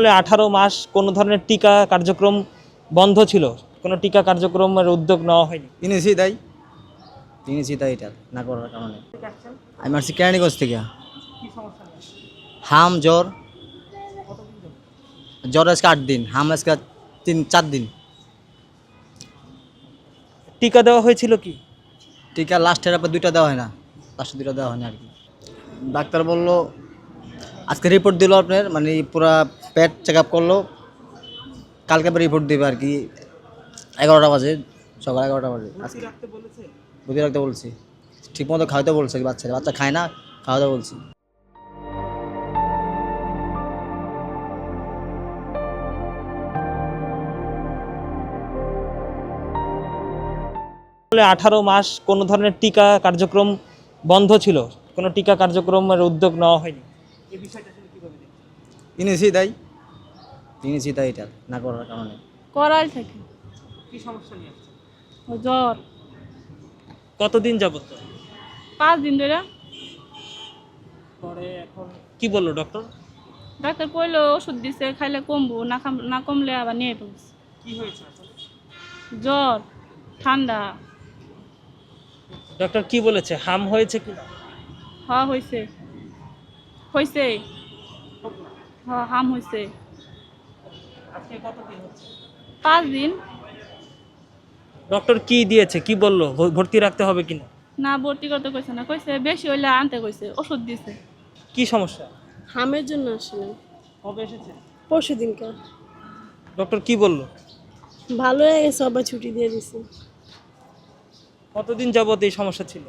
18 মাস কোনো ধরনের টিকা কার্যক্রম বন্ধ ছিল, কোনো টিকা কার্যক্রমের উদ্যোগ নেওয়া হয়নি। তিনিছি তাই এটা না করার কারণে আমি আসছি কেরানীগঞ্জ থেকে। হাম জ্বর জ্বর আজকে 8 দিন, হাম আজকে 3-4 দিন। টিকা দেওয়া হয়েছিল কি? টিকা লাস্টের আবার 2টা দেওয়া হয় না, লাস্টের 2টা দেওয়া হয়নি আর কি। ডাক্তার বললো আজকে রিপোর্ট দিল আপনার, মানে পুরা পেট চেক আপ করলো, কালকে রিপোর্ট দেবে আর কি। 11টা বাজে, সকাল 11টা বাজে। বুঝে রাখতে বলছি, ঠিক মতো খাওয়াতে বলছে। বাচ্চা খায় না, খাওয়াতে বলছি। 18 মাস কোনো ধরনের টিকা কার্যক্রম বন্ধ ছিল, কোনো টিকা কার্যক্রমের উদ্যোগ নেওয়া হয়নি। এই বিষয়টা আসলে কিভাবে দেখছেন? তিনিছি তাই এটা না করার কারণে করাল থেকে কি সমস্যা নিয়ে আসছে? ও জ্বর কতদিন যাবত? 5 দিন ধরে। পরে এখন কি বললো ডক্টর? ডাক্তার কইলো ওষুধ দিছে, খাইলে কমবো, না কমলে আবার নিয়ে পড়ছে। কি হয়েছে আসলে? জ্বর, ঠান্ডা। ডক্টর কি বলেছে, হাম হয়েছে কিনা? হ্যাঁ হয়েছে, হয়েছে। হ্যাঁ হাম হয়েছে। আজকে কতদিন হচ্ছে? 5 দিন। ডক্টর কি দিয়েছে, কি বললো, ভর্তি রাখতে হবে কিনা? না ভর্তি করতে কইছে না, কইছে বেশি হইলে আনতে কইছে, ওষুধ দিছে। কি সমস্যা? হামের জন্য আসলেন কবে এসেছে? পরশু দিনকার। ডক্টর কি বললো? ভালো হয়ে গেছে, আবার ছুটি দিয়ে দিছে। কতদিন যাবত এই সমস্যা ছিল?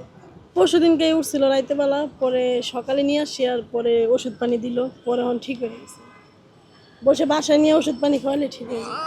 পরশু দিনকে উঠছিল রাইতেবেলা, পরে সকালে নিয়ে আসি, আর পরে ওষুধ পানি দিল, পরে এখন ঠিক হয়ে গেছে। বসে বাসায় নিয়ে ওষুধ পানি খাওয়ালে ঠিক হয়ে যায়।